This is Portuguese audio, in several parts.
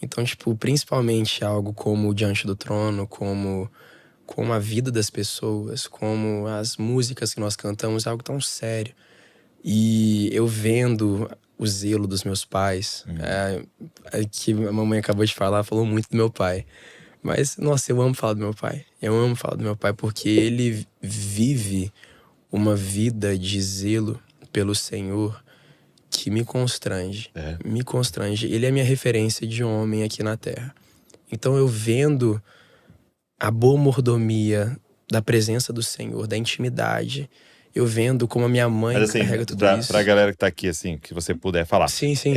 Então, tipo, principalmente algo como Diante do Trono, como a vida das pessoas, como as músicas que nós cantamos, é algo tão sério. E eu vendo o zelo dos meus pais, que a mamãe acabou de falar, falou muito do meu pai. Mas, nossa, eu amo falar do meu pai. Eu amo falar do meu pai porque ele vive uma vida de zelo pelo Senhor que me constrange. Me constrange. Ele é minha referência de homem aqui na Terra. Então eu vendo a boa mordomia da presença do Senhor, da intimidade, eu vendo como a minha mãe Mas assim, carrega tudo isso. pra galera que tá aqui, assim, que você puder falar. Sim, sim.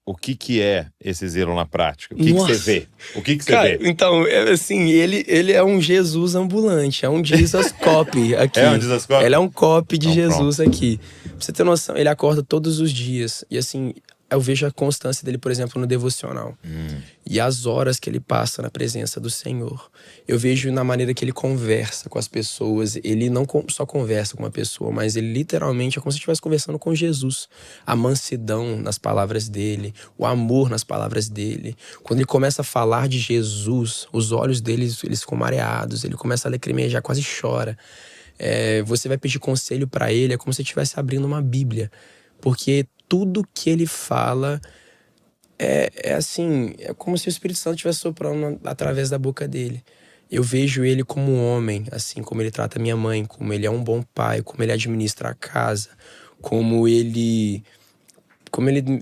O que é esse zelo na prática? O que você vê? O que você Cara, vê? então, assim, ele é um Jesus ambulante, é um Jesus copy aqui. É um Jesus copy? Ele é um copy de Então, Jesus aqui. Pra você ter noção, ele acorda todos os dias. E assim, eu vejo a constância dele, por exemplo, no devocional. E as horas que ele passa na presença do Senhor. Eu vejo na maneira que ele conversa com as pessoas. Ele não só conversa com uma pessoa, mas ele literalmente é como se estivesse conversando com Jesus. A mansidão nas palavras dele, o amor nas palavras dele. Quando ele começa a falar de Jesus, os olhos dele eles ficam mareados, ele começa a lacrimejar, quase chora. Você vai pedir conselho para ele, é como se estivesse abrindo uma Bíblia. Porque tudo que ele fala assim, é como se o Espírito Santo estivesse soprando através da boca dele. Eu vejo ele como um homem, assim, como ele trata minha mãe, como ele é um bom pai, como ele administra a casa, como ele,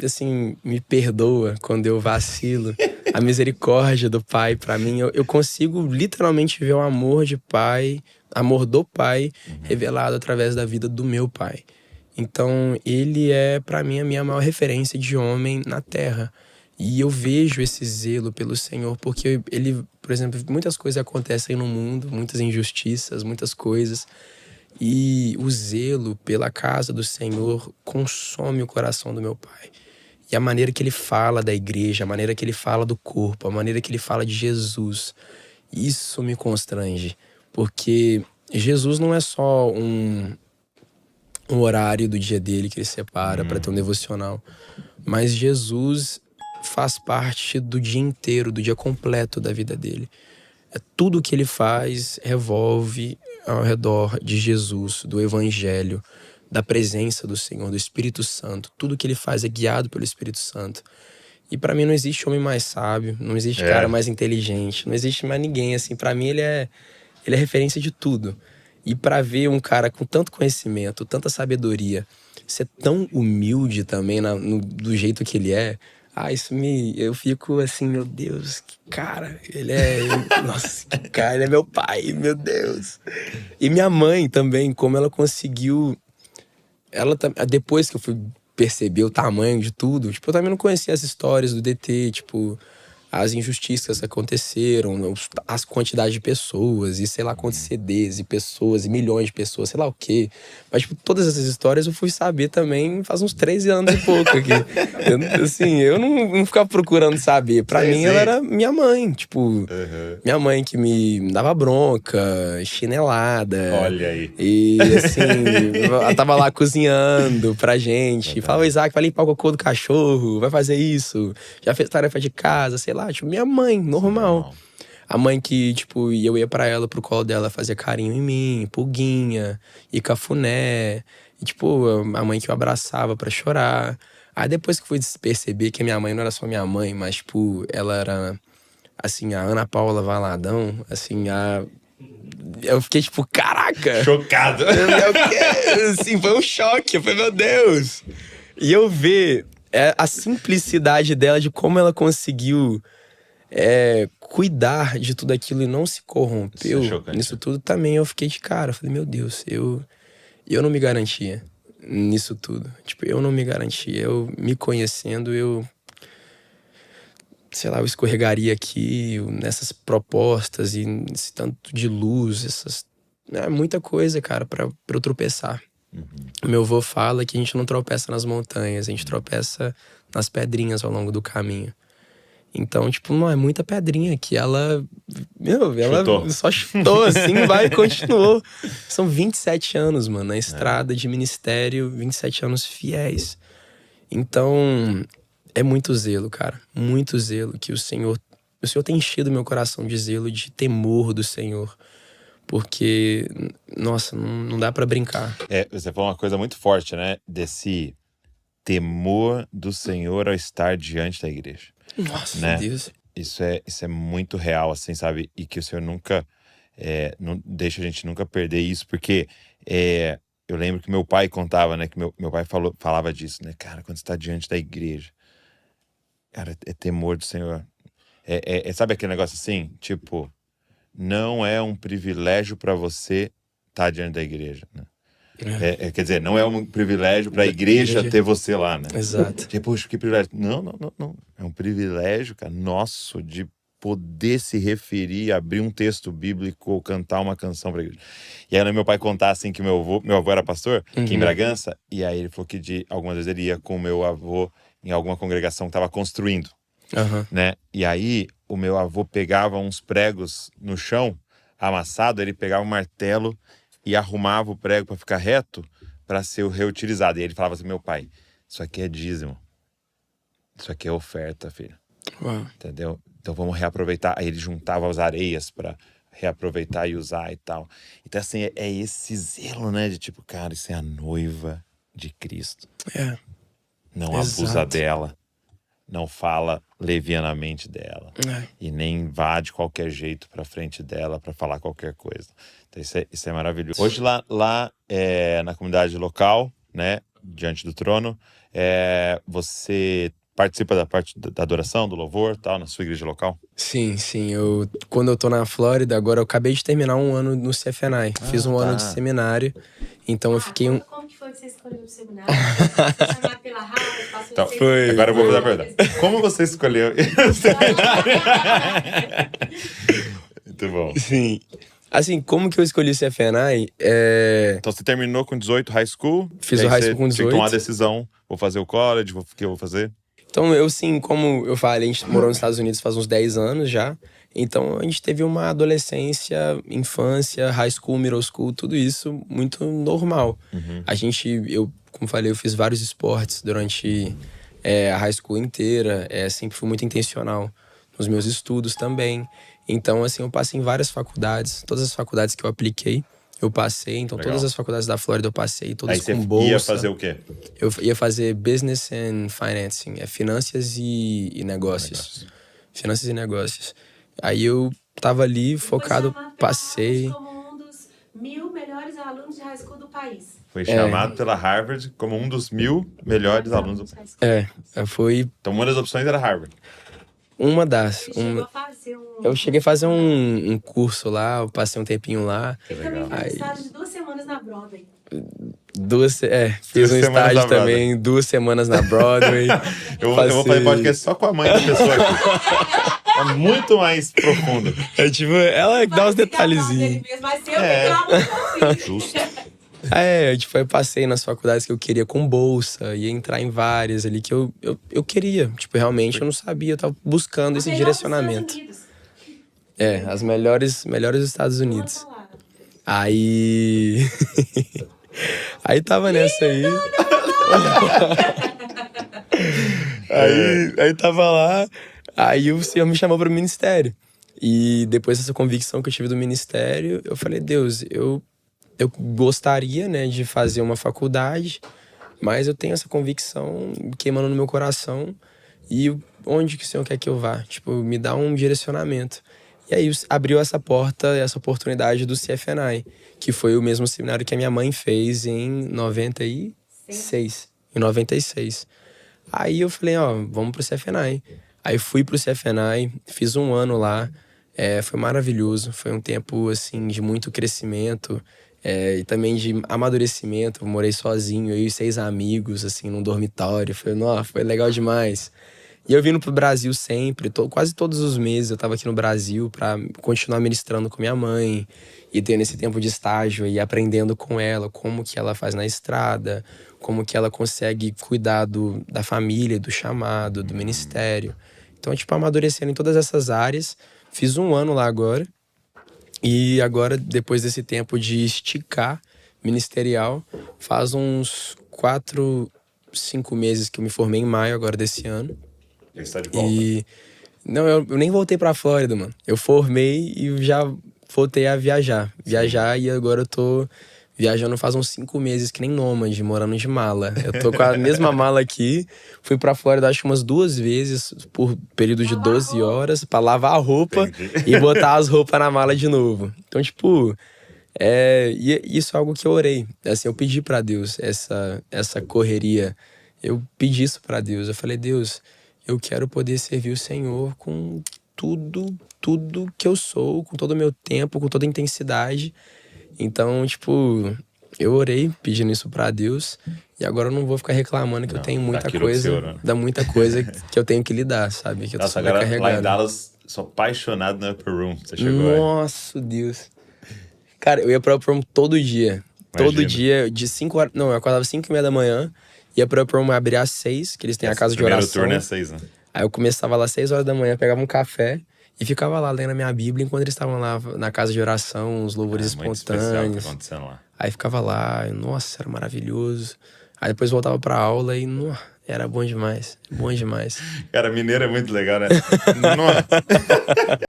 assim, me perdoa quando eu vacilo. A misericórdia do pai pra mim, eu consigo literalmente ver o amor de pai, amor do pai revelado através da vida do meu pai. Então, ele é, pra mim, a minha maior referência de homem na Terra. E eu vejo esse zelo pelo Senhor, porque ele, por exemplo, muitas coisas acontecem no mundo, muitas injustiças, muitas coisas. E o zelo pela casa do Senhor consome o coração do meu pai. E a maneira que ele fala da igreja, a maneira que ele fala do corpo, a maneira que ele fala de Jesus, isso me constrange. Porque Jesus não é só um horário do dia dele que ele separa para ter um devocional. Mas Jesus faz parte do dia inteiro, do dia completo da vida dele. Tudo que ele faz revolve ao redor de Jesus, do Evangelho, da presença do Senhor, do Espírito Santo. Tudo que ele faz é guiado pelo Espírito Santo. E pra mim não existe homem mais sábio, não existe cara mais inteligente, não existe mais ninguém, assim. Pra mim ele é referência de tudo. E pra ver um cara com tanto conhecimento, tanta sabedoria, ser tão humilde também do jeito que ele é, eu fico assim, meu Deus, que cara, nossa, que cara, ele é meu pai, meu Deus. E minha mãe também, como ela conseguiu, depois que eu fui perceber o tamanho de tudo, tipo, eu também não conhecia as histórias do DT, tipo, as injustiças que aconteceram, as quantidades de pessoas, e sei lá quantos CDs, e pessoas, e milhões de pessoas, sei lá o quê. Mas, tipo, todas essas histórias eu fui saber também faz uns 13 anos e pouco aqui. Eu não ficava procurando saber. Pra mim, ela era minha mãe, tipo, minha mãe que me dava bronca, chinelada. Olha aí. E, assim, ela tava lá cozinhando pra gente. Falava, Isaac, vai limpar o cocô do cachorro, vai fazer isso. Já fez tarefa de casa, sei lá. Tipo, minha mãe, normal. A mãe que, tipo, eu ia pra ela, pro colo dela, fazia carinho em mim, pulguinha, e cafuné. E, tipo, a mãe que eu abraçava pra chorar. Aí depois que fui perceber que a minha mãe não era só minha mãe, mas, tipo, ela era, assim, a Ana Paula Valadão, assim, eu fiquei tipo, caraca! Chocado! Assim, foi um choque, foi, meu Deus! E eu ver a simplicidade dela, de como ela conseguiu cuidar de tudo aquilo e não se corrompeu. Nisso tudo também eu fiquei de cara. Eu falei, meu Deus, eu não me garantia nisso tudo. Tipo, eu não me garantia. Eu, me conhecendo, sei lá, eu escorregaria aqui nessas propostas e nesse tanto de luz, muita coisa, cara, pra eu tropeçar. Meu avô fala que a gente não tropeça nas montanhas, a gente tropeça nas pedrinhas ao longo do caminho. Então, tipo, não é muita pedrinha que ela só chutou assim, vai e continuou. São 27 anos, mano, na estrada de ministério, 27 anos fiéis. Então, É muito zelo, cara. Muito zelo que o Senhor tem enchido meu coração de zelo, de temor do Senhor. Porque, nossa, não dá pra brincar. Você falou uma coisa muito forte, né? Desse temor do Senhor ao estar diante da igreja. Nossa, né? Deus. Isso é muito real, assim, sabe? E que o Senhor nunca não deixa a gente nunca perder isso, porque eu lembro que meu pai contava, né? Que meu pai falava disso, né? Cara, quando você está diante da igreja, cara, é temor do Senhor. Sabe aquele negócio assim? Tipo, não é um privilégio para você estar diante da igreja, né? Quer dizer, não é um privilégio para a igreja ter você lá, né? Exato. Tipo, poxa, que privilégio. Não. É um privilégio, cara, nosso de poder se referir, abrir um texto bíblico ou cantar uma canção para a igreja. E aí, meu pai contar assim que meu avô era pastor, aqui em Bragança, e aí ele falou que algumas vezes ele ia com o meu avô em alguma congregação que estava construindo, né? E aí, o meu avô pegava uns pregos no chão, amassado, ele pegava um martelo e arrumava o prego para ficar reto, para ser reutilizado. E ele falava assim, meu pai, isso aqui é dízimo. Isso aqui é oferta, filho. Uau. Entendeu? Então vamos reaproveitar. Aí ele juntava as areias para reaproveitar e usar e tal. Então assim, é esse zelo, né? De tipo, cara, isso é a noiva de Cristo. Não abusa dela. Não fala levianamente dela. E nem invade de qualquer jeito pra frente dela pra falar qualquer coisa. Então isso é maravilhoso. Hoje lá na comunidade local, né, diante do trono, você participa da parte da adoração, do louvor, tal, na sua igreja local? Sim. Quando eu tô na Flórida, agora eu acabei de terminar um ano no CFNI. Fiz um ano de seminário. Então eu fiquei Como que foi que você escolheu o seminário? Foi chamado pela Harvard, passou Então, 6 agora eu vou fazer a pergunta. Como você escolheu o seminário? Muito bom. Sim. Assim, como que eu escolhi o CFNI? Então você terminou com 18 high school? Fiz o high school com 18. Tinha que tomar uma decisão. Vou fazer o college, o que eu vou fazer? Então eu sim, como eu falei, a gente morou nos Estados Unidos faz uns 10 anos já. Então a gente teve uma adolescência, infância, high school, middle school, tudo isso muito normal. Como falei, eu fiz vários esportes durante a high school inteira. Sempre fui muito intencional nos meus estudos também. Então, assim, eu passei em várias faculdades. Todas as faculdades que eu apliquei, eu passei. Então, Legal. Todas as faculdades da Flórida eu passei, todas Aí com você bolsa. ia fazer o quê? Eu ia fazer Business and Financing. Finanças e negócios. Finanças e negócios. Aí eu tava ali, focado, passei. Como um dos 1000 melhores alunos de high school do país. Foi chamado pela Harvard como um dos 1000 melhores alunos do país. Foi... Então uma das opções era Harvard. Uma das. Você chegou a fazer Eu cheguei a fazer um curso lá, eu passei um tempinho lá. Ele também fez um estágio de 2 semanas na Broadway. Fiz um estágio também, 2 semanas na Broadway. Eu vou fazer podcast só com a mãe da pessoa aqui. É muito mais profundo. Ela dá uns detalhezinhos. Mas eu ficava Justo. Eu passei nas faculdades que eu queria com bolsa, ia entrar em várias ali que eu queria. Realmente eu não sabia, eu tava buscando esse direcionamento. As melhores dos Estados Unidos. Aí tava nessa aí. Aí tava lá, aí o Senhor me chamou para o ministério. E depois dessa convicção que eu tive do ministério, eu falei, Deus, eu gostaria, né, de fazer uma faculdade, mas eu tenho essa convicção queimando no meu coração. E onde que o Senhor quer que eu vá? Me dá um direcionamento. E aí abriu essa porta, essa oportunidade do CFNI, que foi o mesmo seminário que a minha mãe fez em 96. Em 96. Aí eu falei, vamos pro CFNI. Aí fui pro CFNI, fiz um ano lá. Foi maravilhoso. Foi um tempo, assim, de muito crescimento. E também de amadurecimento. Eu morei sozinho, eu e 6 amigos, assim, num dormitório. Foi legal demais. E eu vindo pro Brasil sempre, quase todos os meses eu tava aqui no Brasil pra continuar ministrando com minha mãe. E tendo esse tempo de estágio e aprendendo com ela como que ela faz na estrada, como que ela consegue cuidar da família, do chamado, do ministério. Então, amadurecendo em todas essas áreas. Fiz um ano lá agora. E agora, depois desse tempo de esticar ministerial, faz uns 4 5 meses que eu me formei em maio agora desse ano. Já está de volta. E... Não, eu nem voltei pra Flórida, mano. Eu formei e já voltei a viajar. Viajar, e agora eu tô viajando faz uns 5 meses, que nem nômade, morando de mala. Eu tô com a mesma mala aqui. Fui pra Flórida acho que umas 2 vezes por período de 12 horas pra lavar a roupa e botar as roupas na mala de novo. Então, tipo, e isso é algo que eu orei. Assim, eu pedi pra Deus essa correria. Eu pedi isso pra Deus. Eu falei, Deus, eu quero poder servir o Senhor com tudo que eu sou, com todo o meu tempo, com toda a intensidade. Então, tipo, eu orei pedindo isso pra Deus. E agora eu não vou ficar reclamando que eu tenho muita coisa, dá muita coisa que eu tenho que lidar, sabe? Que eu tô sobrecarregado. Lá em Dallas, sou apaixonado no Upper Room. Você chegou Nossa, Deus. Cara, eu ia pro Upper Room todo dia. Imagina. Todo dia, de 5 horas... Não, eu acordava 5h30 da manhã. Ia pro Upper Room abrir às 6, que eles têm a casa de oração. O primeiro turno é 6, né? Aí eu começava lá às 6 horas da manhã, pegava um café e ficava lá lendo a minha Bíblia enquanto eles estavam lá na casa de oração, os louvores espontâneos. Que tá acontecendo lá. Aí ficava lá, nossa, era maravilhoso. Aí depois voltava pra aula e era bom demais, bom demais. Cara, mineiro é muito legal, né? Nossa.